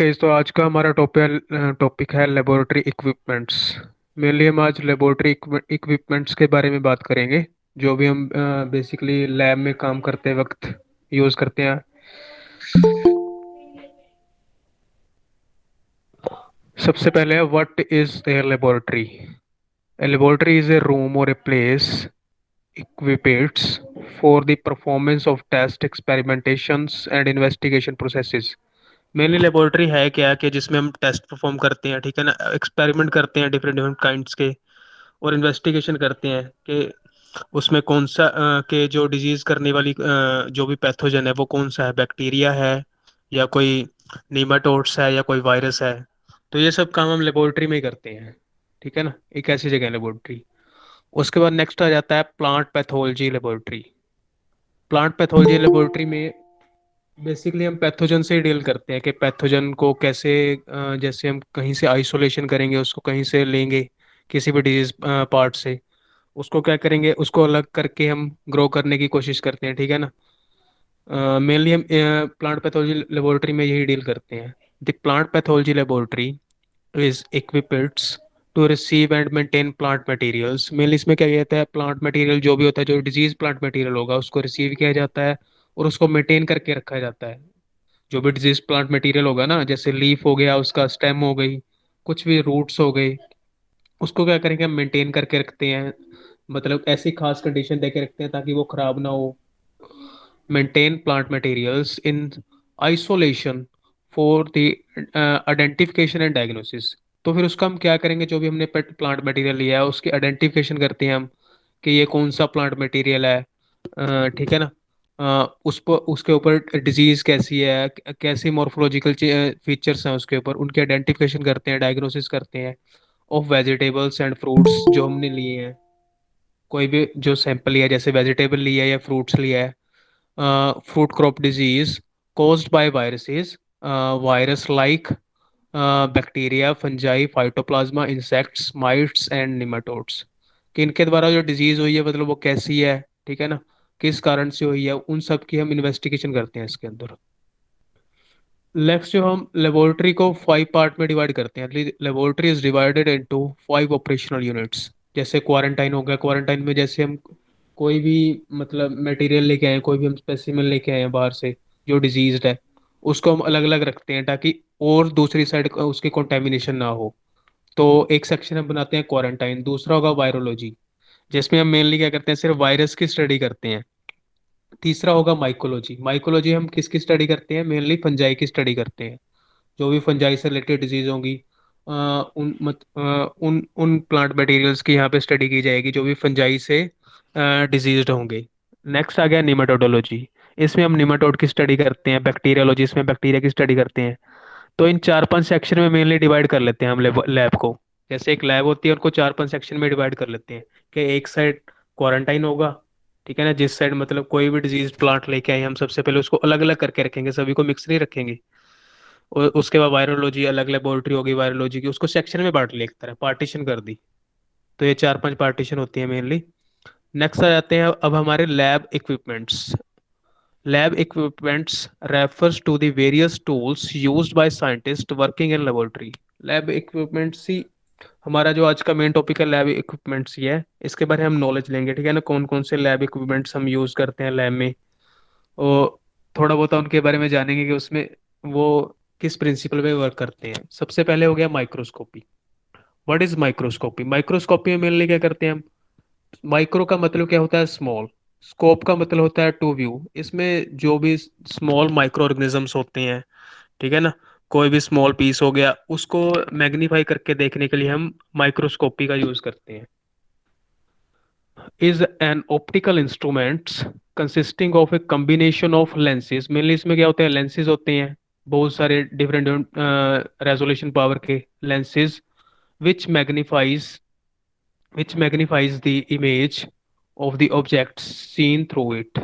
है तो आज का हमारा टॉपिक है लेबोरेटरी इक्विपमेंट्स। मेनली हम आज लेबोरेटरी इक्विपमेंट्स के बारे में बात करेंगे, जो भी हम बेसिकली लैब में काम करते वक्त यूज़ करते हैं। सबसे पहले है what is a laboratory. A laboratory is a room और a place equipped for the performance of test experimentations and investigation processes। Mainly laboratory है क्या कि जिसमें हम टेस्ट परफॉर्म करते हैं, ठीक है ना, एक्सपेरिमेंट करते हैं डिफरेंट डिफरेंट काइंड्स के, और इन्वेस्टिगेशन करते हैं कि उसमें कौन सा के जो डिजीज करने वाली जो भी पैथोजन है वो कौन सा है, बैक्टीरिया है या कोई नीमाटोड्स है या कोई वायरस है। तो ये सब काम हम लेबोरेटरी में ही करते हैं, ठीक है ना। एक ऐसी जगह है लेबोरेटरी। उसके बाद नेक्स्ट आ जाता है plant pathology laboratory. Plant pathology laboratory में बेसिकली हम पैथोजन से ही डील करते हैं कि पैथोजन को कैसे जैसे हम कहीं से आइसोलेशन करेंगे, उसको कहीं से लेंगे किसी भी डिजीज पार्ट से, उसको क्या करेंगे, उसको अलग करके हम ग्रो करने की कोशिश करते हैं, ठीक है ना। मेनली हम प्लांट पैथोलॉजी लेबोरेटरी में यही डील करते हैं। The plant pathology laboratory is equipped to receive and maintain plant materials. Mainly इसमें क्या कहता है, प्लांट मटेरियल जो भी होता है, जो डिजीज प्लांट मटेरियल होगा उसको रिसीव किया जाता है और उसको मेंटेन करके रखा जाता है। जो भी डिजीज प्लांट मटेरियल होगा ना, जैसे लीफ हो गया, उसका स्टेम हो गई, कुछ भी रूट्स हो गए, उसको क्या करेंगे, हम मेंटेन करके रखते हैं। मतलब ऐसी खास कंडीशन दे के रखते हैं ताकि वो खराब ना हो। Maintain plant materials in isolation for the identification and diagnosis. तो फिर उसका हम क्या करेंगे, जो भी हमने प्लांट मटेरियल लिया है उसकी आइडेंटिफिकेशन करते हैं हम कि ये कौन सा प्लांट मटेरियल है, ठीक है ना। उस पर उसके ऊपर डिजीज कैसी है, कैसी मॉर्फोलॉजिकल फीचर्स हैं उसके ऊपर, उनकी आइडेंटिफिकेशन करते हैं, डायग्नोसिस करते हैं। ऑफ वेजिटेबल्स एंड फ्रूट्स जो हमने लिए हैं, कोई भी जो सैंपल लिया है, जैसे वेजिटेबल लिया है या फ्रूट्स लिया है। fruit crop disease caused by viruses, virus like bacteria, fungi, phytoplasma, insects, mites and nematodes। कि इनके द्वारा जो डिजीज हुई है मतलब वो कैसी है, ठीक है ना, किस कारण से हुई है, उन सब की हम इन्वेस्टिगेशन करते हैं इसके अंदर। नेक्स्ट जो हम लेबोरेटरी को 5 पार्ट में डिवाइड करते हैं। Laboratory is divided into 5 operational units. जैसे क्वारंटाइन हो गया, क्वारंटाइन में जैसे हम कोई भी मतलब मटेरियल लेके आए हैं, कोई भी हम स्पेसिमेन लेके आए हैं बाहर से जो डिजीज्ड है, उसको हम अलग अलग रखते हैं ताकि और दूसरी साइड उसकी कंटेमिनेशन ना हो। तो एक सेक्शन हम बनाते हैं क्वारंटाइन। दूसरा होगा वायरोलॉजी, जिसमें हम मेनली क्या करते हैं, सिर्फ वायरस की स्टडी करते हैं। तीसरा होगा माइकोलॉजी। माइकोलॉजी हम किसकी स्टडी करते हैं, मेनली फंजाई की स्टडी करते हैं। जो भी फंजाई से रिलेटेड डिजीज होंगी, उन उन प्लांट मटेरियल्स की यहाँ पे स्टडी की जाएगी जो भी फंजाई से डिजीज्ड होंगे। नेक्स्ट आ गया निमाटोडोलॉजी। इसमें हम निमाटोड की स्टडी करते हैं। बैक्टीरियोलॉजी, इसमें बैक्टीरिया की स्टडी करते हैं। तो इन 4 5 सेक्शन में मेनली डिवाइड कर लेते हैं हम लैब को। जैसे एक लैब होती है उनको 4 5 सेक्शन में डिवाइड कर लेते हैं कि एक साइड क्वारंटाइन होगा, ठीक है ना, जिस साइड मतलब कोई भी डिजीज प्लांट लेके आए हम सबसे पहले उसको अलग अलग करके रखेंगे, सभी को मिक्स नहीं रखेंगे। और उसके बाद वायरोलॉजी अलग लेबोरेटरी होगी, वायरोलॉजी की उसको सेक्शन में बांट लिया, एक तरह पार्टीशन कर दी। तो ये 4 5 पार्टीशन होती है मेनली। नेक्स्ट आ जाते हैं अब हमारे lab equipments. Lab equipments refers to the various tools used by scientist working in laboratory. Lab equipments ही हमारा जो आज का मेन टॉपिक है, लैब इक्विपमेंट्स ही है। इसके बारे में हम नॉलेज लेंगे, ठीक है ना, कौन कौन से लैब इक्विपमेंट्स हम यूज करते हैं लैब में। और थोड़ा बहुत उनके बारे में जानेंगे कि उसमें वो किस प्रिंसिपल पे वर्क करते हैं। सबसे पहले हो गया microscopy. What is microscopy. Microscopy में मेनली क्या करते हैं हम, माइक्रो का मतलब क्या होता है, स्मॉल। स्कोप का मतलब होता है टू व्यू। इसमें जो भी स्मॉल माइक्रो ऑर्गेनिजम्स होते हैं, ठीक है ना, कोई भी स्मॉल पीस हो गया, उसको मैग्नीफाई करके देखने के लिए हम माइक्रोस्कोपी का यूज करते हैं। Is an optical instruments consisting of A combination of lenses. Mainly इसमें क्या होते हैं, लेंसेज होते हैं, बहुत सारे डिफरेंट रेजोल्यूशन पावर के lenses, which magnifies which magnifies the image of the objects seen through it।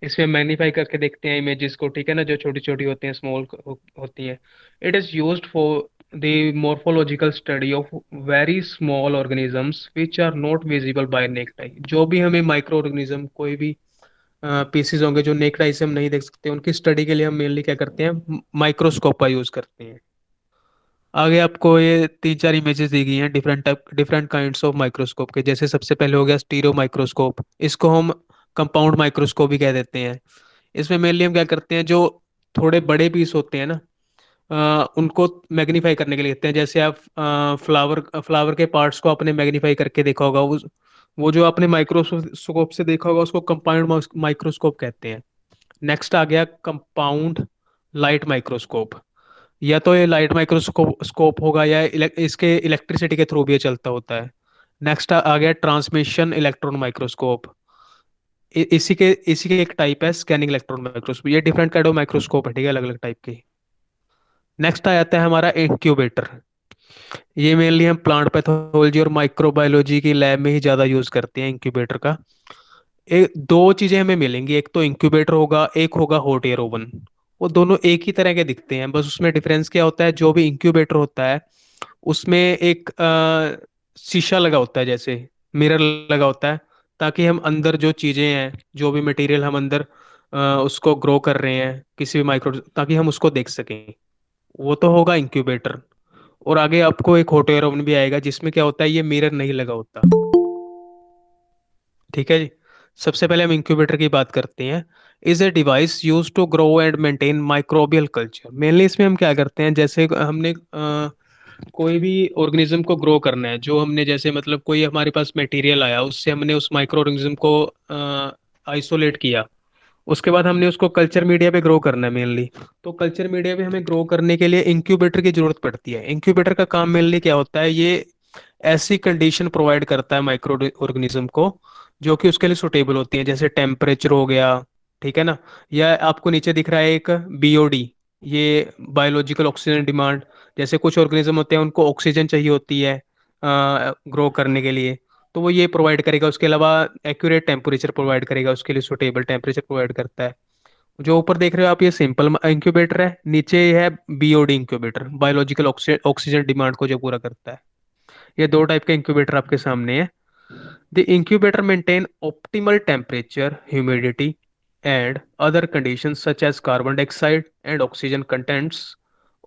इसमें मैग्नीफाई करके देखते हैं इमेजेस को, ठीक है ना, जो छोटी छोटी होती हैं, स्मॉल होती हैं। It is used for the morphological study of very small organisms which are not visible by naked eye। जो भी हमें माइक्रो ऑर्गेनिज्म, कोई भी पीसीज होंगे जो नेक्ड आई से हम नहीं देख सकते, उनकी स्टडी के लिए हम मेनली क्या करते हैं, माइक्रोस्कोप का यूज करते हैं। आगे आपको ये तीन चार इमेजेस दी गई हैं डिफरेंट काइंड्स ऑफ माइक्रोस्कोप के। जैसे सबसे पहले हो गया स्टीरियो माइक्रोस्कोप, इसको हम कंपाउंड माइक्रोस्कोप भी कह देते हैं। इसमें मेनली हम क्या करते हैं, जो थोड़े बड़े पीस होते हैं ना, उनको मैग्नीफाई करने के लिए कहते हैं। जैसे आप फ्लावर फ्लावर के पार्ट्स को आपने मैग्नीफाई करके देखा होगा, वो जो आपने माइक्रोस्कोप से देखा होगा उसको कंपाउंड माइक्रोस्कोप कहते हैं। नेक्स्ट आ गया कंपाउंड लाइट माइक्रोस्कोप। या तो ये लाइट माइक्रोस्कोप स्कोप होगा, या इसके इलेक्ट्रिसिटी के थ्रू भी ये चलता होता है। नेक्स्ट आ गया ट्रांसमिशन इलेक्ट्रॉन माइक्रोस्कोप। इसी के एक टाइप है स्कैनिंग इलेक्ट्रॉन माइक्रोस्कोप। ये डिफरेंट काइंड ऑफ माइक्रोस्कोप है, ठीक है, अलग अलग टाइप के। नेक्स्ट आ जाता है हमारा इंक्यूबेटर। ये मेनली हम प्लांट पैथोलॉजी और माइक्रोबायोलॉजी की लैब में ही ज़्यादा यूज़ करते हैं इंक्यूबेटर का। एक दो चीज़ें हमें मिलेंगी, एक तो इंक्यूबेटर होगा, एक होगा हॉट एयर ओवन। वो दोनों एक ही तरह के दिखते हैं, बस उसमें डिफरेंस क्या होता है, जो भी इंक्यूबेटर होता है उसमें एक शीशा लगा होता है, जैसे मिरर लगा होता है, ताकि हम अंदर जो चीज़ें हैं, जो भी मटेरियल हम अंदर उसको ग्रो कर रहे हैं किसी भी माइक्रो, ताकि हम उसको देख सकें। वो तो होगा इंक्यूबेटर। और आगे आपको एक हॉट एयर ओवन भी आएगा, जिसमें क्या होता है, ये मिरर नहीं लगा होता। ठीक है जी। सबसे पहले हम इंक्यूबेटर की बात करते हैं। Is a device use to grow and maintain microbial culture. Mainly इसमें हम क्या करते हैं, जैसे हमने कोई भी ऑर्गेनिज्म को ग्रो करना है, जो हमने जैसे मतलब कोई हमारे पास मटेरियल आया, उससे हमने उस माइक्रो ऑर्गेनिज्म को आइसोलेट किया। उसके बाद हमने उसको कल्चर मीडिया पे ग्रो करना है मेनली। तो कल्चर मीडिया पे हमें ग्रो करने के लिए इंक्यूबेटर की जरूरत पड़ती है। इंक्यूबेटर का काम मेनली क्या होता है, ये ऐसी कंडीशन प्रोवाइड करता है माइक्रो ऑर्गेनिज्म को जो कि उसके लिए सुटेबल होती है। जैसे टेम्परेचर हो गया, ठीक है ना, या आपको नीचे दिख रहा है एक बीओडी, ये बायोलॉजिकल ऑक्सीजन डिमांड। जैसे कुछ ऑर्गेनिज्म होते हैं उनको ऑक्सीजन चाहिए होती है ग्रो करने के लिए, तो वो ये प्रोवाइड करेगा। उसके अलावा एक्यूरेट टेम्परेचर प्रोवाइड करेगा, उसके लिए सुटेबल टेम्परेचर प्रोवाइड करता है। जो ऊपर देख रहे हो आप, ये सिंपल इंक्यूबेटर है, नीचे है BOD incubator, biological oxygen demand को जो पूरा करता है। ये दो टाइप के इंक्यूबेटर आपके सामने है। The incubator maintain optimal temperature, humidity and other conditions such as carbon dioxide and oxygen contents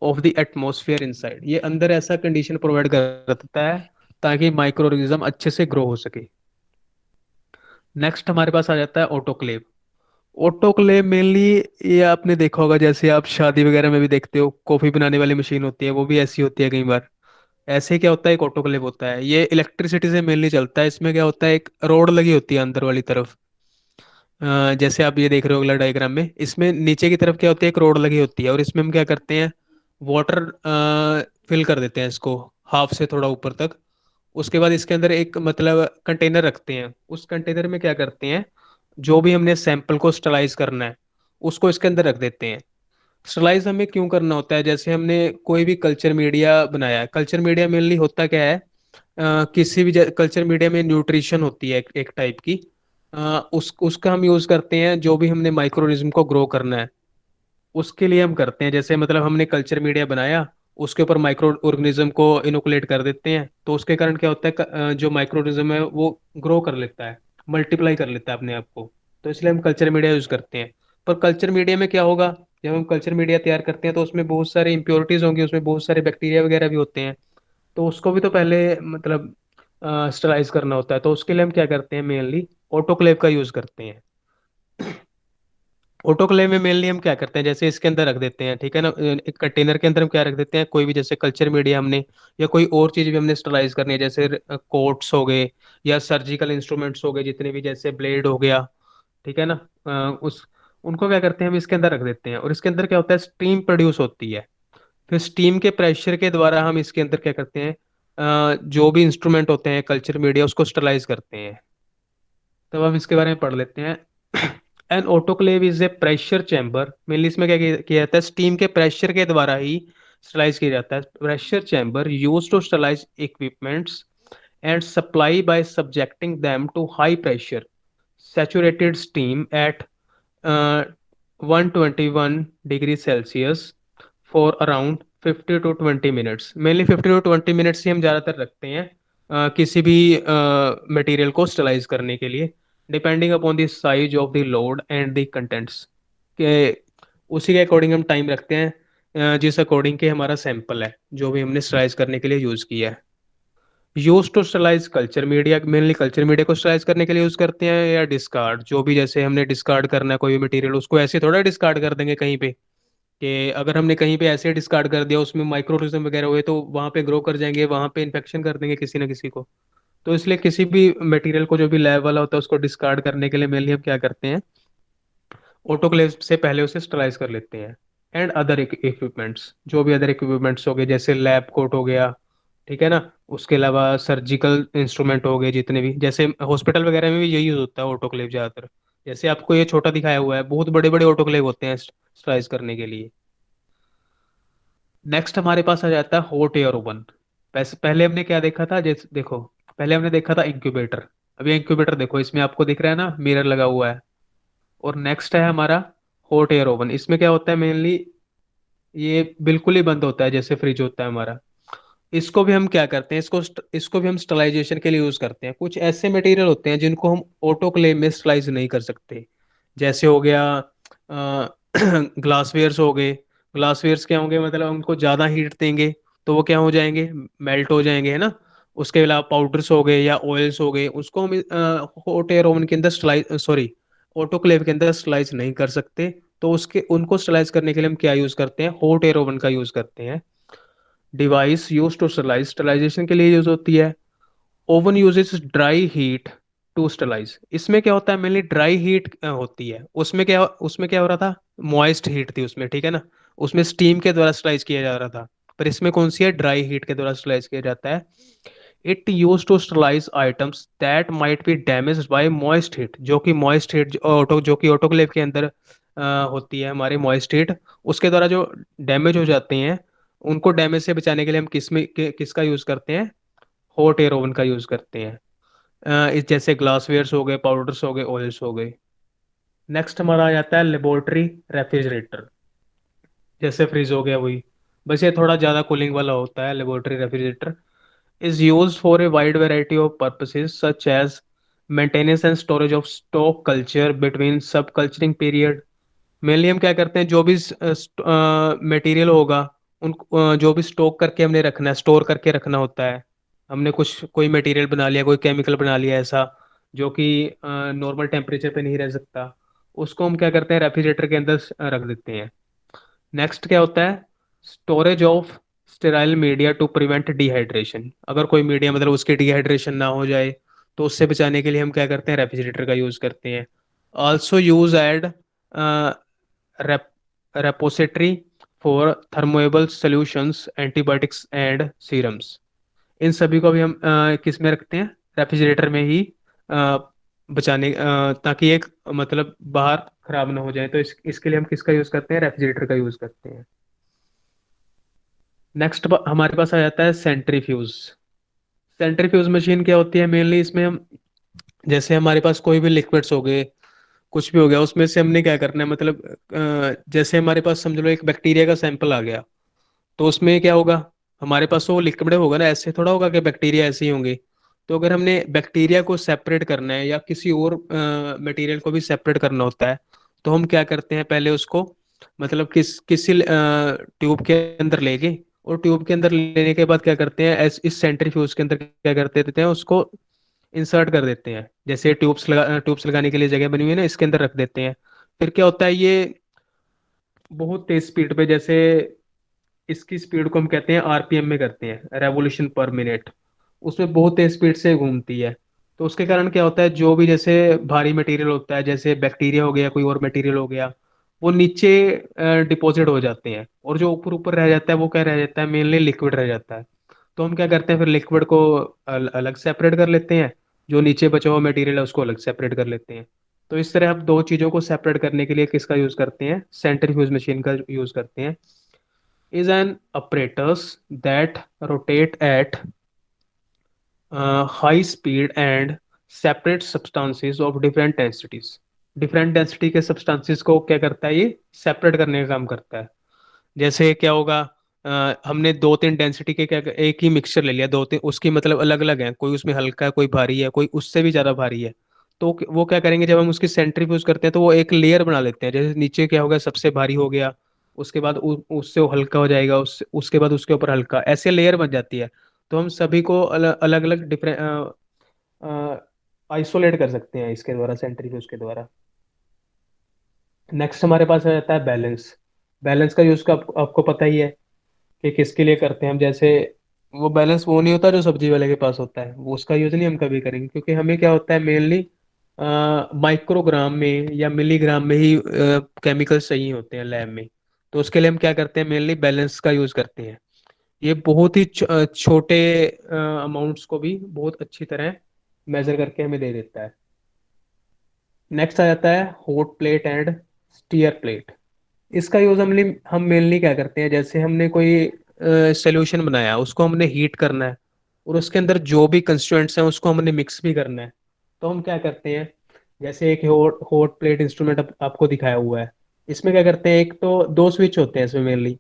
of the atmosphere inside. ये अंदर ऐसा कंडीशन प्रोवाइड करता है ताकि माइक्रो ऑर्गेनिज्म अच्छे से ग्रो हो सके। नेक्स्ट हमारे पास आ जाता है ऑटोक्लेव। ऑटोक्लेव मेनली, ये आपने देखा होगा, जैसे आप शादी वगैरह में भी देखते हो, कॉफी बनाने वाली मशीन होती है, वो भी ऐसी होती है कई बार। ऐसे क्या होता है, एक ऑटोक्लेव होता है, ये इलेक्ट्रिसिटी से मेनली चलता है। इसमें क्या होता है, एक रोड लगी होती है अंदर वाली तरफ। जैसे आप ये देख रहे हो अगला डायग्राम में, इसमें नीचे की तरफ क्या होती है, एक रोड लगी होती है, और इसमें हम क्या करते हैं, वाटर फिल कर देते हैं इसको हाफ से थोड़ा ऊपर तक। उसके बाद इसके अंदर एक मतलब कंटेनर रखते हैं। उस कंटेनर में क्या करते हैं, जो भी हमने सैंपल को स्टरलाइज करना है उसको इसके अंदर रख देते हैं। स्टरलाइज हमें क्यों करना होता है, जैसे हमने कोई भी कल्चर मीडिया बनाया है, कल्चर मीडिया मेनली होता क्या है, किसी भी कल्चर मीडिया में न्यूट्रिशन होती है एक टाइप की, उसका हम यूज करते हैं जो भी हमने माइक्रोनिज्म को ग्रो करना है उसके लिए हम करते हैं। जैसे मतलब हमने कल्चर मीडिया बनाया, उसके ऊपर माइक्रो ऑर्गेनिज्म को इनोकुलेट कर देते हैं, तो उसके कारण क्या होता है, जो माइक्रो ऑर्गेनिज्म है वो ग्रो कर लेता है, मल्टीप्लाई कर लेता है अपने आप को। तो इसलिए हम कल्चर मीडिया यूज करते हैं। पर कल्चर मीडिया में क्या होगा, जब हम कल्चर मीडिया तैयार करते हैं तो उसमें बहुत सारी इंप्योरिटीज होंगी, उसमें बहुत सारे बैक्टीरिया वगैरह भी होते हैं। तो उसको भी तो पहले मतलब स्टरलाइज करना होता है। तो उसके लिए हम क्या करते हैं, मेनली ऑटोक्लेव का यूज करते हैं। ऑटोक्लेव में मेनली हम क्या करते हैं, जैसे इसके अंदर रख देते हैं, ठीक है ना, एक कंटेनर के अंदर हम क्या रख देते हैं, कोई भी जैसे कल्चर मीडिया हमने या कोई और चीज भी हमने स्टरलाइज करनी है, जैसे कोट्स हो गए या सर्जिकल इंस्ट्रूमेंट्स हो गए, जितने भी, जैसे ब्लेड हो गया, ठीक है ना, उस उनको क्या करते हैं, हम इसके अंदर रख देते हैं। और इसके अंदर क्या होता है, स्टीम प्रोड्यूस होती है। फिर स्टीम के प्रेशर के द्वारा हम इसके अंदर क्या करते हैं, जो भी इंस्ट्रूमेंट होते हैं कल्चर मीडिया उसको स्टरलाइज करते हैं। तब हम इसके बारे में पढ़ लेते हैं। An autoclave is a pressure chamber. Mainly इसमें क्या किया किया जाता है, स्टीम के प्रेशर के द्वारा ही स्टरलाइज किया जाता है। Pressure chamber use to sterilise equipments and supply by subjecting them to high pressure saturated steam at 121 degree Celsius for around 50 to 20 minutes. Mainly 50 to 20 minutes ही हम ज़्यादातर रखते हैं किसी भी मटेरियल को स्टरलाइज करने के लिए। Depending upon the size of the load and the contents, के उसी के अकॉर्डिंग हम टाइम रखते हैं, जिस अकॉर्डिंग के हमारा सैंपल है जो भी हमने स्टलाइज करने के लिए यूज़ किया है। Use to sterilise culture media, mainly culture media को स्टलाइज करने के लिए यूज करते हैं, या डिस्कार्ड, जो भी जैसे हमने डिस्कार्ड करना है कोई भी मटेरियल, उसको ऐसे थोड़ा डिस्कार्ड कर देंगे कहीं पे, कि अगर हमने कहीं पे ऐसे डिस्कार्ड कर दिया उसमें माइक्रोऑर्गेनिज्म वगैरह हुए तो वहां पे ग्रो कर जाएंगे, वहां पे इन्फेक्शन कर देंगे किसी ना किसी को। तो इसलिए किसी भी मटेरियल को जो भी लैब वाला होता है उसको डिस्कार्ड करने के लिए मेनली हम क्या करते हैं, ऑटोक्लेव से पहले उसे स्टरलाइज कर लेते हैं। एंड अदर इक्विपमेंट्स, जो भी अदर इक्विपमेंट्स हो गए जैसे लैब कोट हो गया, ठीक है ना, उसके अलावा सर्जिकल इंस्ट्रूमेंट हो गए जितने भी, जैसे हॉस्पिटल वगैरह में भी यही यूज होता है ऑटोक्लेव ज़्यादातर। जैसे आपको ये छोटा दिखाया हुआ है, बहुत बड़े बड़े ऑटोक्लेव होते हैं स्टरलाइज करने के लिए। नेक्स्ट हमारे पास आ जाता है हॉट एयर ओवन। पहले हमने क्या देखा था, जैसे देखो, पहले हमने देखा था इंक्यूबेटर। अभी इंक्यूबेटर देखो, इसमें आपको दिख रहा है ना, मिरर लगा हुआ है। और नेक्स्ट है हमारा हॉट एयर ओवन। इसमें क्या होता है मेनली, ये बिल्कुल ही बंद होता है जैसे फ्रिज होता है हमारा। इसको भी हम क्या करते हैं, इसको भी हम स्टलाइजेशन के लिए यूज करते हैं। कुछ ऐसे मटेरियल होते हैं जिनको हम ऑटोक्लेव में स्टलाइज नहीं कर सकते, जैसे हो गया ग्लासवेयर्स हो गए। ग्लासवेयर्स क्या होंगे, मतलब उनको ज्यादा हीट देंगे तो वो क्या हो जाएंगे, मेल्ट हो जाएंगे, है ना। उसके अलावा पाउडर्स हो गए या ऑयल्स हो गए, उसको हम हॉट एयर ओवन के अंदर स्टलाइज, सॉरी, ऑटोक्लेव के अंदर स्टलाइज नहीं कर सकते। तो उसके उनको स्टलाइज करने के लिए हम क्या यूज करते हैं, हॉट एयर ओवन का यूज करते हैं। Device use to sterilise, sterilisation के लिए यूज होती है। Oven uses dry heat to sterilise. इसमें क्या होता है, मेनली ड्राई हीट होती है। उसमें क्या हो रहा था, मॉइस्ट हीट थी उसमें, ठीक है ना। उसमें स्टीम के द्वारा स्टरलाइज किया जा रहा था। पर इसमें कौन सी है, ड्राई हीट के द्वारा स्टरलाइज किया जाता है। It use to sterilise items that might be damaged by moist heat, जो कि मॉइस्ट हीट जो कि ऑटोक्लेव के अंदर होती है हमारी मॉइस्ट हीट, उसके द्वारा जो डैमेज हो जाते हैं, उनको डैमेज से बचाने के लिए हम किसका यूज करते हैं, हॉट एयर ओवन का यूज करते हैं। जैसे ग्लासवेयर्स हो गए, पाउडर्स हो गए, ऑयल्स हो गए। नेक्स्ट हमारा आ जाता है लेबोरेटरी रेफ्रिजरेटर। जैसे फ्रिज हो गया वही, बस ये थोड़ा ज़्यादा कूलिंग वाला होता है। Laboratory refrigerator is used for a wide variety of purposes such as maintenance and storage of stock culture between subculturing period। Mainly हम क्या करते हैं, जो भी मटेरियल होगा, उन जो भी स्टॉक करके हमने रखना है, स्टोर करके रखना होता है। हमने कुछ कोई मटेरियल बना लिया, कोई केमिकल बना लिया ऐसा जो कि नॉर्मल टेम्परेचर पे नहीं रह सकता, उसको हम क्या करते हैं, रेफ्रिजरेटर के अंदर रख देते हैं। नेक्स्ट क्या होता है, storage of sterile media to prevent dehydration. अगर कोई मीडिया मतलब उसकी डिहाइड्रेशन ना हो जाए तो उससे बचाने के लिए हम क्या करते हैं, रेफ्रिजरेटर का यूज करते हैं। Also used repository for thermolabile solutions, antibiotics and serums. इन सभी को भी हम किस में रखते हैं, रेफ्रिजरेटर में ही, अ, ताकि एक मतलब बाहर खराब ना हो जाए। तो इसके लिए हम किसका यूज करते हैं, रेफ्रिजरेटर का यूज करते हैं। नेक्स्ट हमारे पास आ जाता है सेंट्रीफ्यूज। सेंट्रीफ्यूज मशीन क्या होती है, मेनली इसमें हम, जैसे हमारे पास कोई भी लिक्विड्स हो गए, कुछ भी हो गया, उसमें से हमने क्या करना है, मतलब जैसे हमारे पास समझ लो एक बैक्टीरिया का सैंपल आ गया, तो उसमें क्या होगा, हमारे पास वो लिक्विड होगा ना, ऐसे थोड़ा होगा कि बैक्टीरिया ऐसे ही होंगे। तो अगर हमने बैक्टीरिया को सेपरेट करना है या किसी और मटेरियल को भी सेपरेट करना होता है, तो हम क्या करते हैं, पहले उसको मतलब किसी ट्यूब के अंदर लेके, और ट्यूब के अंदर लेने के बाद क्या करते हैं, इस सेंट्रीफ्यूज के अंदर क्या करते देते हैं, उसको इंसर्ट कर देते हैं। जैसे ट्यूब्स लगाने के लिए जगह बनी हुई है ना, इसके अंदर रख देते हैं। फिर क्या होता है, ये बहुत तेज स्पीड पे, जैसे इसकी स्पीड को हम कहते हैं आरपीएम में करते हैं, रेवोल्यूशन पर मिनट, उसमें बहुत तेज स्पीड से घूमती है। तो उसके कारण क्या होता है, जो भी जैसे भारी मटेरियल होता है, जैसे बैक्टीरिया हो गया, कोई और मटेरियल हो गया, वो नीचे डिपॉजिट हो जाते हैं, और जो ऊपर ऊपर रह जाता है वो क्या रह जाता है, मेनली लिक्विड रह जाता है। तो हम क्या करते हैं, फिर लिक्विड को अलग सेपरेट कर लेते हैं, जो नीचे बचा हुआ मटेरियल है उसको अलग सेपरेट कर लेते हैं। तो इस तरह हम दो चीज़ों को सेपरेट करने के लिए किसका यूज़ करते हैं, सेंट्रीफ्यूज मशीन का यूज़ करते हैं। is an apparatus that rotate at high speed and separate substances of different densities। Different density के सब्सटेंसेस को क्या करता है, ये सेपरेट करने का काम करता है। जैसे क्या होगा, हमने दो तीन डेंसिटी के क्या एक ही मिक्सचर ले लिया, दो तीन उसकी मतलब अलग अलग है, कोई उसमें हल्का है, कोई भारी है, कोई उससे भी ज्यादा भारी है। तो वो क्या करेंगे, जब हम उसकी सेंट्रीफ्यूज करते हैं तो वो एक लेयर बना लेते हैं। जैसे नीचे क्या होगा, सबसे भारी हो गया, उसके बाद उससे वो हल्का हो जाएगा, उसके बाद उसके ऊपर हल्का, ऐसे लेयर बन जाती है। तो हम सभी को अलग अलग डिफरेंट आइसोलेट कर सकते हैं इसके द्वारा, सेंट्रीफ्यूज के द्वारा। नेक्स्ट हमारे पास आ जाता है बैलेंस। बैलेंस का यूज का आपको पता ही है कि किसके लिए करते हैं हम। जैसे वो बैलेंस वो नहीं होता जो सब्जी वाले के पास होता है, वो उसका यूज नहीं हम कभी करेंगे, क्योंकि हमें क्या होता है मेनली माइक्रोग्राम में या मिलीग्राम में ही केमिकल्स चाहिए होते हैं लैब में। तो उसके लिए हम क्या करते हैं, मेनली बैलेंस का यूज करते हैं। ये बहुत ही छोटे अमाउंट्स को भी बहुत अच्छी तरह मेजर करके हमें दे देता है। नेक्स्ट आ जाता है hot plate and stir plate. इसका यूज हम मेनली क्या करते हैं, जैसे हमने कोई सोल्यूशन बनाया, उसको हमने हीट करना है, और उसके अंदर जो भी कंस्टिट्यूएंट्स हैं उसको हमने मिक्स भी करना है। तो हम क्या करते हैं, जैसे एक हॉट हॉट प्लेट इंस्ट्रूमेंट आपको दिखाया हुआ है। इसमें क्या करते हैं, एक तो दो स्विच होते हैं इसमें मेनली।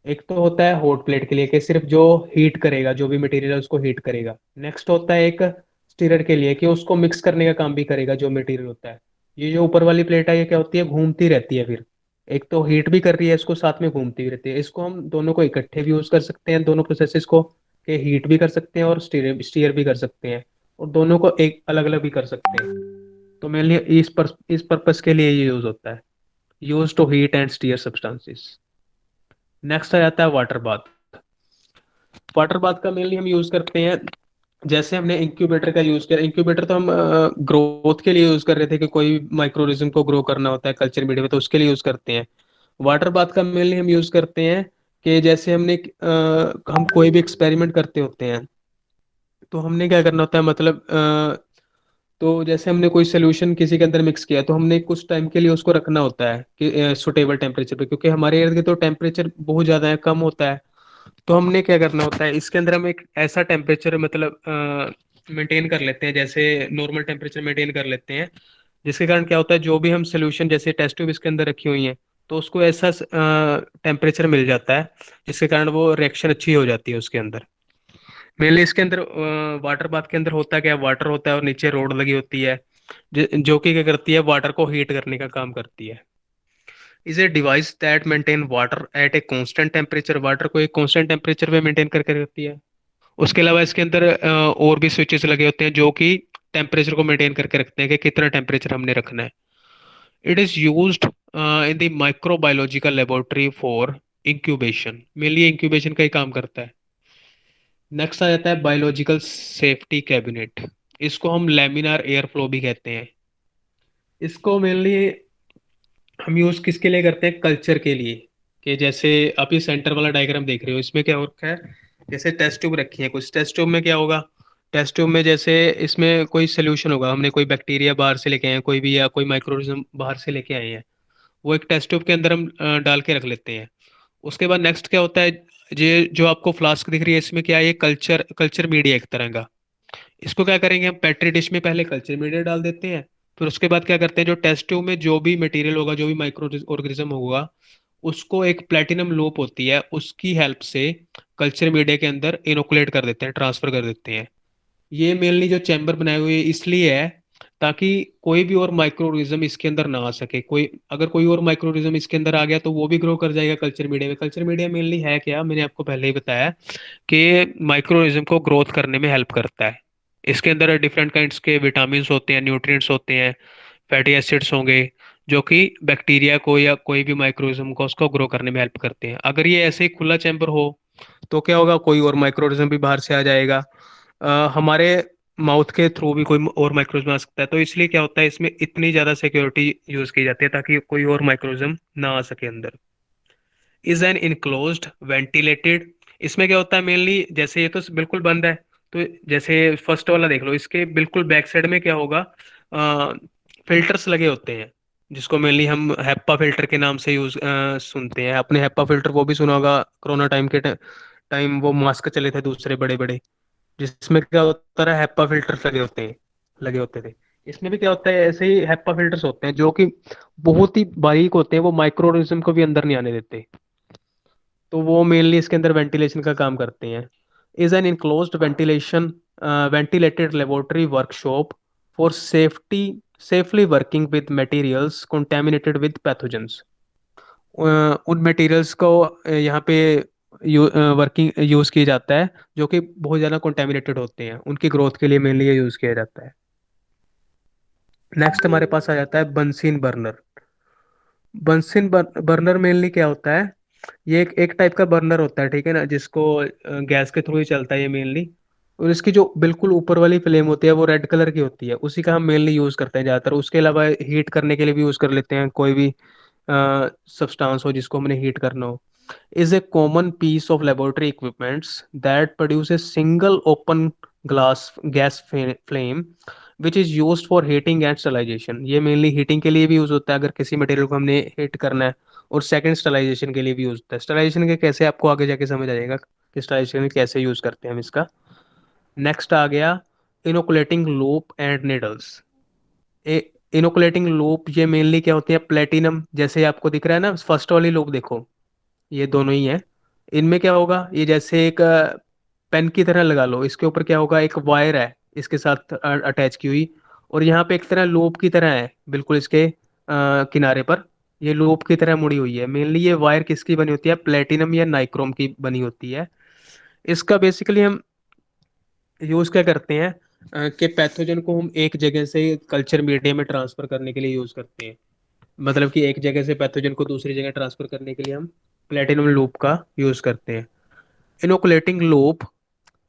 एक तो होता है हॉट प्लेट के लिए कि सिर्फ जो हीट करेगा, जो भी मटेरियल है उसको हीट करेगा। नेक्स्ट होता है एक स्टीरर के लिए कि उसको मिक्स करने का काम भी करेगा जो मटेरियल होता है। ये जो ऊपर वाली प्लेट है ये क्या होती है, घूमती रहती है फिर। एक तो हीट भी कर रही है, इसको साथ में घूमती भी रहती है। इसको हम दोनों को इकट्ठे भी यूज कर सकते हैं, दोनों प्रोसेसेस को, कि हीट भी कर सकते हैं और स्टीयर स्टीयर भी कर सकते हैं, और दोनों को एक अलग अलग भी कर सकते हैं। तो मेनली इस पर्पस के लिए ये यूज होता है, use to heat and stir substances. Next आ जाता है वाटर बाथ। वाटर बाथ का मेनली हम यूज करते हैं, जैसे हमने इंक्यूबेटर का यूज किया। इंक्यूबेटर तो हम ग्रोथ के लिए यूज कर रहे थे कि कोई माइक्रोरिज्म को ग्रो करना होता है कल्चर मीडिया में, तो उसके लिए यूज करते हैं। वाटर बाथ का मेनली हम यूज करते हैं कि जैसे हम कोई भी एक्सपेरिमेंट करते होते हैं, तो हमने क्या करना होता है, मतलब तो जैसे हमने कोई सोल्यूशन किसी के अंदर मिक्स किया, तो हमने कुछ टाइम के लिए उसको रखना होता है कि सुटेबल टेम्परेचर पे, क्योंकि हमारे इर्द गिर्द तो टेम्परेचर बहुत ज़्यादा है, कम होता है। तो हमने क्या करना होता है, इसके अंदर हम एक ऐसा टेम्परेचर मतलब मेंटेन कर लेते हैं, जैसे नॉर्मल टेम्परेचर मेंटेन कर लेते हैं, जिसके कारण क्या होता है, जो भी हम सोल्यूशन जैसे टेस्ट ट्यूब इसके अंदर रखी हुई है, तो उसको ऐसा टेम्परेचर मिल जाता है जिसके कारण वो रिएक्शन अच्छी हो जाती है उसके अंदर। मेनली इसके अंदर वाटर बाथ के अंदर होता क्या है, वाटर होता है और नीचे रोड लगी होती है, जो कि क्या करती है, वाटर को हीट करने का काम करती है। Is a device that maintain water at a constant temperature. Water को एक कांस्टेंट टेम्परेचर पे मेंटेन करके रखती है। उसके अलावा इसके अंदर और भी स्विचेस लगे होते हैं जो कि टेम्परेचर को मेंटेन करके रखते हैं कि कितना टेम्परेचर हमने रखना है। It is used in the microbiological laboratory for incubation. Mainly incubation का ही काम करता है। नेक्स्ट आ जाता है बायोलॉजिकल सेफ्टी कैबिनेट। इसको हम लैमिनार एयर फ्लो भी कहते हैं। इसको मेनली हम यूज किसके लिए करते हैं, कल्चर के लिए। कि जैसे आप ये सेंटर वाला डायग्राम देख रहे हो, इसमें क्या हो रखा है, जैसे टेस्ट ट्यूब रखी है कुछ, टेस्ट ट्यूब में क्या होगा, टेस्ट ट्यूब में जैसे इसमें कोई सोल्यूशन होगा, हमने कोई बैक्टीरिया बाहर से लेके आए हैं कोई भी, या कोई माइक्रोऑर्गेनिज्म बाहर से लेके आए हैं, वो एक टेस्ट ट्यूब के अंदर हम डाल के रख लेते हैं। उसके बाद नेक्स्ट क्या होता है, ये जो आपको फ्लास्क दिख रही है, इसमें क्या है, ये कल्चर कल्चर मीडिया एक तरह का। इसको क्या करेंगे, हम पेट्री डिश में पहले कल्चर मीडिया डाल देते हैं, फिर उसके बाद क्या करते हैं, जो टेस्ट ट्यूब में जो भी मटेरियल होगा, जो भी माइक्रो ऑर्गेनिज्म होगा, उसको एक प्लेटिनम लूप होती है, उसकी हेल्प से कल्चर मीडिया के अंदर इनोकुलेट कर देते हैं, ट्रांसफर कर देते हैं। ये मेनली जो चैम्बर बनाए हुए हैं, इसलिए है ताकि कोई भी और माइक्रो ऑर्गेनिज्म इसके अंदर ना आ सके। कोई अगर कोई और माइक्रो ऑर्गेनिज्म इसके अंदर आ गया तो वो भी ग्रो कर जाएगा कल्चर मीडिया में। कल्चर मीडिया मेनली है क्या, मैंने आपको पहले ही बताया कि माइक्रो ऑर्गेनिज्म को ग्रोथ करने में हेल्प करता है। इसके अंदर डिफरेंट काइंड्स के विटामिन होते हैं, न्यूट्रिएंट्स होते हैं, फैटी एसिड्स होंगे, जो कि बैक्टीरिया को या कोई भी माइक्रोऑर्गेनिज्म को उसको ग्रो करने में हेल्प करते हैं। अगर ये ऐसे ही खुला चैम्बर हो तो क्या होगा, कोई और माइक्रोऑर्गेनिज्म भी बाहर से आ जाएगा, हमारे माउथ के थ्रू भी कोई और माइक्रोऑर्गेनिज्म आ सकता है। तो इसलिए क्या होता है, इसमें इतनी ज्यादा सिक्योरिटी यूज की जाती है ताकि कोई और माइक्रोऑर्गेनिज्म ना आ सके अंदर। Is an enclosed ventilated. इसमें क्या होता है मेनली, जैसे ये तो बिल्कुल बंद है, तो जैसे फर्स्ट वाला देख लो, इसके बिल्कुल बैक साइड में क्या होगा, फिल्टर्स लगे होते हैं, जिसको मेनली हम हेप्पा फिल्टर के नाम से सुनते हैं। अपने हेप्पा फिल्टर वो भी सुना होगा, कोरोना टाइम के टाइम वो मास्क चले थे दूसरे बड़े बड़े, जिसमें क्या होता है, हेप्पा फिल्टर्स लगे होते थे। इसमें भी क्या होता है, ऐसे ही हेप्पा फिल्टर्स होते हैं जो कि बहुत ही बारीक होते हैं, वो माइक्रो ऑर्गेनिज्म को भी अंदर नहीं आने देते। तो वो मेनली इसके अंदर वेंटिलेशन का काम करते हैं। Is an enclosed ventilation ventilated laboratory workshop for safely working with materials contaminated with pathogens। उन मटेरियल्स को यहाँ पे वर्किंग यूज किया जाता है जो कि बहुत ज़्यादा कंटेमिनेटेड होते हैं, उनकी ग्रोथ के लिए मेनली ये यूज किया जाता है। नेक्स्ट हमारे पास आ जाता है बंसीन बर्नर। बर्नर मेनली क्या होता है, ये एक टाइप का बर्नर होता है, ठीक है ना, जिसको गैस के थ्रू ही चलता है ये मेनली। और इसकी जो बिल्कुल ऊपर वाली फ्लेम होती है वो रेड कलर की होती है, उसी का हम मेनली यूज करते हैं ज़्यादातर। उसके अलावा हीट करने के लिए भी यूज कर लेते हैं, कोई भी सब्सटेंस हो जिसको हमने हीट करना हो। is a common piece of laboratory equipments that produce a single open glass flame which is used for heating and sterilization। ये मेनली हीटिंग के लिए भी यूज होता है अगर किसी मटेरियल को हमने हीट करना है, और सेकंड स्टरलाइजेशन के लिए भी यूज होता है। स्टरलाइजेशन के कैसे आपको आगे जाके समझ आ जाएगा कि स्टरलाइजेशन कैसे यूज करते हैं हम इसका। नेक्स्ट आ गया inoculating loop and needles. Inoculating loop ये मेनली क्या होती है, प्लेटिनम जैसे आपको दिख रहा है ना, फर्स्ट वाली लूप देखो, ये दोनों ही है। इनमें क्या होगा, ये जैसे एक पेन की तरह लगा लो, इसके ऊपर क्या होगा, एक वायर है इसके साथ अटैच की हुई, और यहाँ पे एक तरह लूप की तरह है बिल्कुल इसके किनारे पर, ये लूप की तरह मुड़ी हुई है। मेनली ये वायर किसकी बनी होती है, प्लेटिनम या नाइक्रोम की बनी होती है। इसका बेसिकली हम यूज क्या करते हैं, कि पैथोजन को हम एक जगह से कल्चर मीडिया में ट्रांसफर करने के लिए यूज करते हैं। मतलब कि एक जगह से पैथोजन को दूसरी जगह ट्रांसफर करने के लिए हम प्लेटिनम लूप का यूज करते हैं। Inoculating loop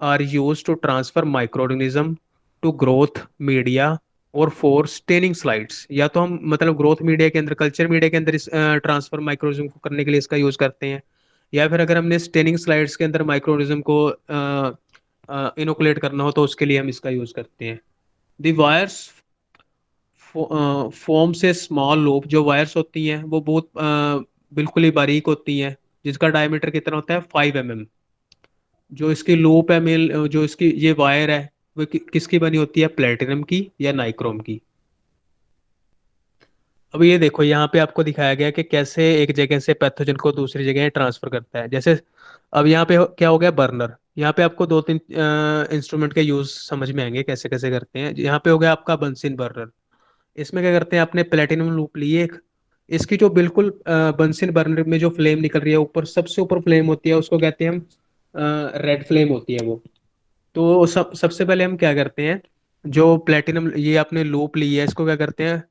are use to transfer microorganism to growth media और फॉर स्टेनिंग स्लाइड्स। या तो हम मतलब ग्रोथ मीडिया के अंदर, कल्चर मीडिया के अंदर इस ट्रांसफर माइक्रोऑर्गेनिज्म को करने के लिए इसका यूज करते हैं, या फिर अगर हमने स्टेनिंग स्लाइड्स के अंदर माइक्रोऑर्गेनिज्म को इनोकुलेट करना हो तो उसके लिए हम इसका यूज करते हैं। दी वायर्स फॉर्म से स्मॉल लूप, जो वायर्स होती हैं वो बहुत बिल्कुल ही बारीक होती हैं, जिसका डायमीटर कितना होता है 5 mm। जो इसकी लूप है मेल, जो इसकी ये वायर है वो किसकी बनी होती है, प्लेटिनम की या नाइक्रोम की। अब ये देखो यहाँ पे आपको दिखाया गया कि कैसे एक जगह से पैथोजन को दूसरी जगह ट्रांसफर करता है। जैसे अब यहाँ पे क्या हो गया, बर्नर। यहाँ पे आपको दो तीन इंस्ट्रूमेंट के यूज समझ में आएंगे कैसे कैसे करते हैं। यहाँ पे हो गया आपका बंसिन बर्नर। इसमें क्या करते हैं, आपने प्लेटिनम लूप ली एक, इसकी जो बिल्कुल बंसिन बर्नर में जो फ्लेम निकल रही है ऊपर, सबसे ऊपर फ्लेम होती है, उसको कहते हैं हम रेड फ्लेम होती है वो। तो सबसे पहले हम क्या करते हैं, जो प्लेटिनम ये आपने लूप ली है इसको क्या करते हैं,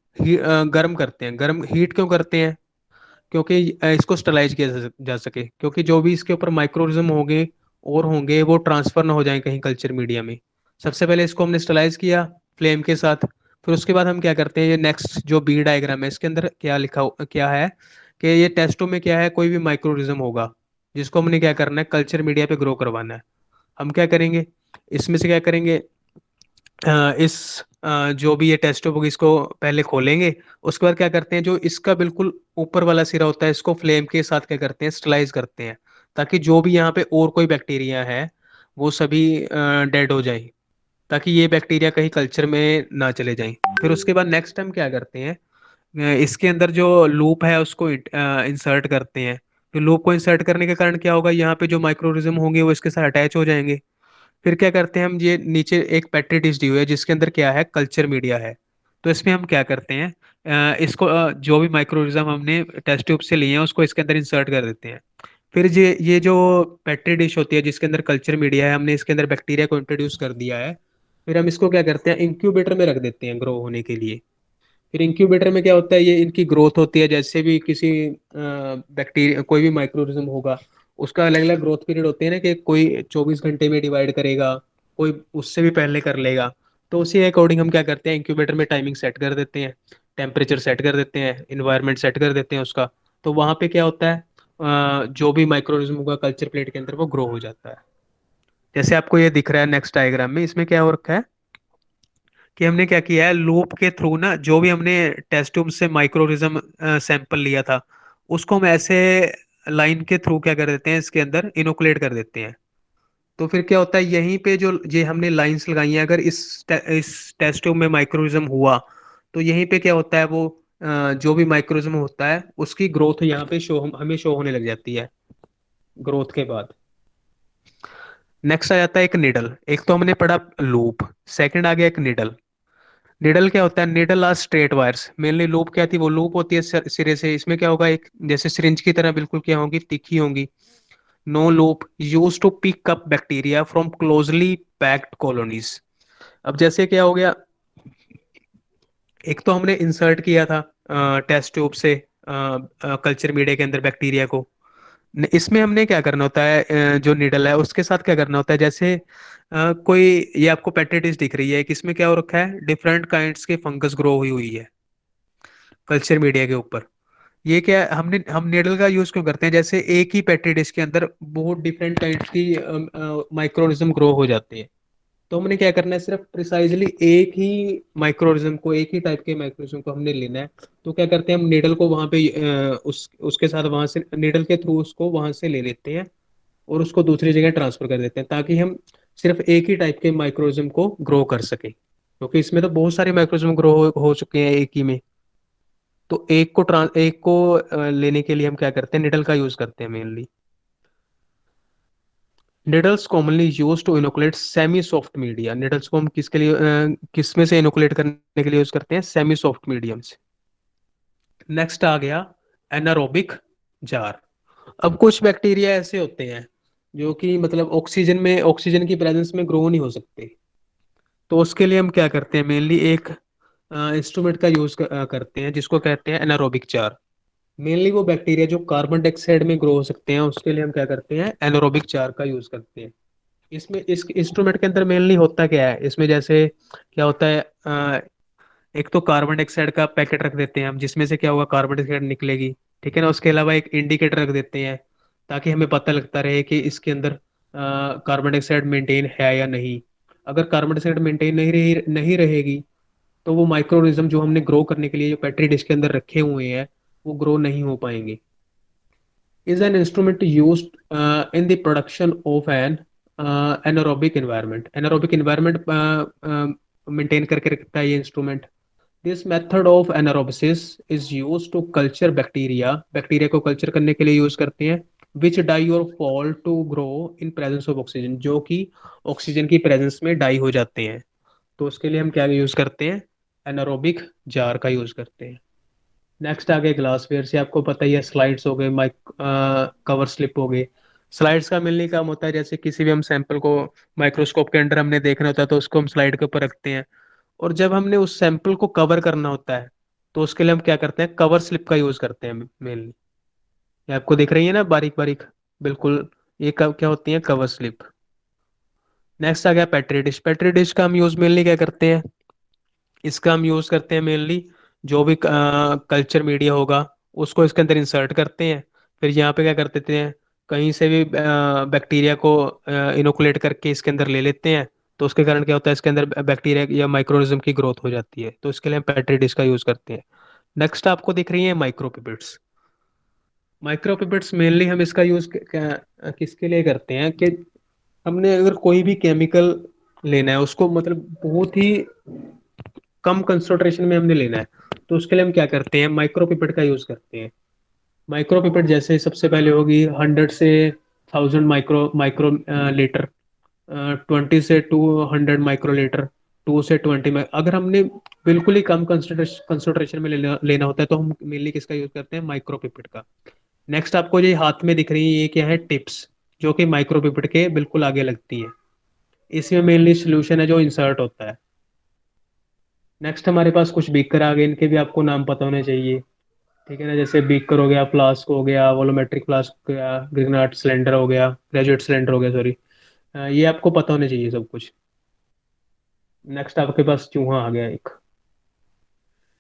गर्म करते हैं। गर्म हीट क्यों करते हैं, क्योंकि इसको स्टरलाइज किया जा सके, क्योंकि जो भी इसके ऊपर माइक्रोरिज्म होंगे और होंगे वो ट्रांसफर ना हो जाए कहीं कल्चर मीडिया में। सबसे पहले इसको हमने स्टरलाइज किया फ्लेम के साथ। फिर उसके बाद हम क्या करते हैं, ये नेक्स्ट जो बी डायग्राम है इसके अंदर क्या है कि ये टेस्टों में क्या है, कोई भी माइक्रोरिज्म होगा जिसको हमने क्या करना है, कल्चर मीडिया पे ग्रो करवाना है। हम क्या करेंगे, इसमें से क्या करेंगे, इस जो भी ये टेस्ट होगी इसको पहले खोलेंगे। उसके बाद क्या करते हैं, जो इसका बिल्कुल ऊपर वाला सिरा होता है इसको फ्लेम के साथ क्या करते हैं, स्टरलाइज करते हैं, ताकि जो भी यहाँ पे और कोई बैक्टीरिया है वो सभी डेड हो जाए, ताकि ये बैक्टीरिया कहीं कल्चर में ना चले जाएं। फिर उसके बाद नेक्स्ट हम क्या करते हैं, इसके अंदर जो लूप है उसको इंसर्ट करते हैं। तो लूप को इंसर्ट करने के कारण क्या होगा, यहाँ पे जो माइक्रोरिज्म होंगे वो इसके साथ अटैच हो जाएंगे। फिर क्या करते हैं हम, ये नीचे एक पेट्री डिश दी हुई है जिसके अंदर क्या है, कल्चर मीडिया है। तो इसमें हम क्या करते हैं, इसको जो भी माइक्रोरिज्म हमने टेस्ट ट्यूब से लिए हैं उसको इसके अंदर इंसर्ट कर देते हैं। फिर ये जो पेट्री डिश होती है जिसके अंदर कल्चर मीडिया है, हमने इसके अंदर बैक्टीरिया को इंट्रोड्यूस कर दिया है। फिर हम इसको क्या करते हैं, इंक्यूबेटर में रख देते हैं ग्रो होने के लिए। फिर इंक्यूबेटर में क्या होता है, ये इनकी ग्रोथ होती है, जैसे भी किसी बैक्टीरिया कोई भी माइक्रोऑर्गेनिज्म होगा उसका अलग अलग ग्रोथ पीरियड होते हैं ना, कि कोई 24 घंटे में डिवाइड करेगा, कोई उससे भी पहले कर लेगा। तो उसी अकॉर्डिंग हम क्या करते हैं, इंक्यूबेटर में टाइमिंग सेट कर देते हैं, टेम्परेचर सेट कर देते हैं, इन्वायरमेंट सेट कर देते हैं उसका। तो वहां पे क्या होता है, जो भी माइक्रोऑर्गेनिज्म होगा कल्चर प्लेट के अंदर वो ग्रो हो जाता है। जैसे आपको ये दिख रहा है नेक्स्ट डायग्राम में, इसमें क्या हो रखा है कि हमने क्या किया है, लूप के थ्रू ना जो भी हमने टेस्ट ट्यूब से माइक्रोरिज्म सैंपल लिया था उसको हम ऐसे लाइन के थ्रू क्या कर देते हैं, इसके अंदर इनोकुलेट कर देते हैं। तो फिर क्या होता है, यहीं पे जो ये हमने लाइंस लगाई हैं, अगर इस टेस्ट ट्यूब में माइक्रोरिज्म हुआ तो यहीं पे क्या होता है, वो जो भी माइक्रोरिज्म होता है उसकी ग्रोथ यहाँ पे हमें शो होने लग जाती है ग्रोथ के बाद। नेक्स्ट आ जाता है एक निडल। एक तो हमने पढ़ा लूप, सेकंड आ गया एक निडल। निडल क्या होता है? Needle are straight wires. Mainly loop क्या थी? वो लूप होती है सिरे से। इसमें क्या होगा, एक जैसे सिरिंज की तरह बिल्कुल क्या होगी, तीखी होंगी। No loop use to pick up bacteria from closely packed colonies. अब जैसे क्या हो गया, एक तो हमने इंसर्ट किया था टेस्ट ट्यूब से कल्चर मीडिया के अंदर बैक्टीरिया को। इसमें हमने क्या करना होता है, जो निडल है उसके साथ क्या करना होता है, जैसे कोई, ये आपको पेट्री डिश दिख रही है कि इसमें क्या हो रखा है, डिफरेंट काइंड्स के फंगस ग्रो हुई हुई है कल्चर मीडिया के ऊपर। ये क्या है, हम निडल का यूज क्यों करते हैं? जैसे एक ही पेट्री डिश के अंदर बहुत डिफरेंट काइंड्स की माइक्रोनिज्म ग्रो हो जाते हैं। तो हमने क्या करना है, सिर्फ प्रिसाइजली एक ही माइक्रोनिज्म को, एक ही टाइप के माइक्रोनिज्म को हमने लेना है। तो क्या करते हैं, हम नीडल को वहां पे उसके साथ वहां से नीडल के थ्रू उसको वहां से ले लेते हैं और उसको दूसरी जगह ट्रांसफर कर देते हैं, ताकि हम सिर्फ एक ही टाइप के माइक्रोनिज्म को ग्रो कर सके, क्योंकि इसमें तो बहुत सारे माइक्रोनिज्म ग्रो हो चुके हैं एक ही में। तो एक को लेने के लिए हम क्या करते हैं, निडल का यूज करते हैं mainly. Needles commonly use to inoculate semi soft media. Needles को हम किसके लिए किस में से इनोकुलेट करने के लिए यूज करते हैं? सेमी सॉफ्ट मीडियम से। नेक्स्ट आ गया एनारोबिक जार। अब कुछ बैक्टीरिया ऐसे होते हैं जो कि मतलब ऑक्सीजन की प्रेजेंस में ग्रो नहीं हो सकते। तो उसके लिए हम क्या करते हैं, मेनली एक इंस्ट्रूमेंट का यूज करते हैं जिसको कहते हैं एनारोबिक जार। मेनली वो बैक्टीरिया जो कार्बन डाइऑक्साइड में ग्रो हो सकते हैं, उसके लिए हम क्या करते हैं, एनारोबिक जार का यूज करते हैं। इसमें इस इंस्ट्रूमेंट के अंदर मेनली होता क्या है, इसमें जैसे क्या होता है, एक तो कार्बन डाइऑक्साइड का पैकेट रख देते हैं हम, जिसमें से क्या होगा, कार्बन डाइऑक्साइड निकलेगी। ठीक है ना। उसके अलावा एक इंडिकेटर रख देते हैं, ताकि हमें पता लगता रहे कि इसके अंदर कार्बन डाइऑक्साइड मेंटेन है या नहीं। अगर कार्बन डाइऑक्साइड मेंटेन नहीं रहेगी, तो वो माइक्रोनिज्म जो हमने ग्रो करने के लिए जो पेट्री डिश के अंदर रखे हुए हैं, वो ग्रो नहीं हो पाएंगे। is an instrument used in the production of an anaerobic environment. Anaerobic environment maintain करके रखता है ये instrument. This method of anaerobics is used to culture bacteria. Bacteria को कल्चर करने के लिए यूज करते हैं, which die or fall to grow in presence of oxygen, जो कि ऑक्सीजन की प्रेजेंस में डाई हो जाते हैं। तो उसके लिए हम क्या यूज करते हैं, एनारोबिक जार का यूज करते हैं। नेक्स्ट आ गए ग्लासवेयर से। आपको पता ही है, स्लाइड्स हो गए, माइक कवर स्लिप हो गए। स्लाइड्स का मिलने का काम होता है, जैसे किसी भी हम सैंपल को माइक्रोस्कोप के अंडर हमने देखना होता है, तो उसको हम स्लाइड के ऊपर रखते हैं। और जब हमने उस सैंपल को कवर करना होता है, तो उसके लिए हम क्या करते हैं, कवर स्लिप का यूज करते हैं मेनली। ये आपको दिख रही है ना, बारीक बारीक, बिल्कुल। ये क्या होती है, कवर स्लिप। नेक्स्ट आ गया पेट्री डिश। पेट्री डिश का हम यूज मेनली क्या करते हैं, इसका हम यूज करते हैं मेनली जो भी कल्चर मीडिया होगा, उसको इसके अंदर इंसर्ट करते हैं। फिर यहाँ पे क्या कर देते हैं, कहीं से भी बैक्टीरिया को इनोकुलेट करके इसके अंदर ले लेते हैं। तो उसके कारण क्या होता है, इसके अंदर बैक्टीरिया या माइक्रोनिज्म की ग्रोथ हो जाती है। तो इसके लिए हम पेट्री डिश का यूज करते हैं। नेक्स्ट आपको दिख रही है माइक्रोपिपेट्स। माइक्रोपिपेट्स मेनली हम इसका यूज किसके लिए करते हैं, कि हमने अगर कोई भी केमिकल लेना है, उसको मतलब बहुत ही कम कंसंट्रेशन में हमने लेना है, तो उसके लिए हम क्या करते हैं, माइक्रोपिपेट का यूज करते हैं। माइक्रोपिपेट जैसे सबसे पहले होगी 100 से 1000 माइक्रो लीटर, 20 से 200 माइक्रोलीटर, 2 से 20 में। अगर हमने बिल्कुल ही कम कंसंट्रेशन में लेना होता है, तो हम मेनली किसका यूज करते हैं, माइक्रोपिपेट का। नेक्स्ट आपको ये हाथ में दिख रही है, ये क्या है, टिप्स, जो कि माइक्रोपिपेट के बिल्कुल आगे लगती है। इसमें मेनली सोल्यूशन है जो इंसर्ट होता है। नेक्स्ट हमारे पास कुछ बीकर आ गए, इनके भी आपको नाम पता होने चाहिए। ठीक है ना, जैसे बीकर हो गया, फ्लास्क हो गया, वॉलोमेट्रिक फ्लास्क हो गया, ग्रिग्नाट सिलेंडर हो गया, ग्रेजुएट सिलेंडर हो गया, सॉरी। ये आपको पता होने चाहिए सब कुछ। नेक्स्ट आपके पास चूहा आ गया एक।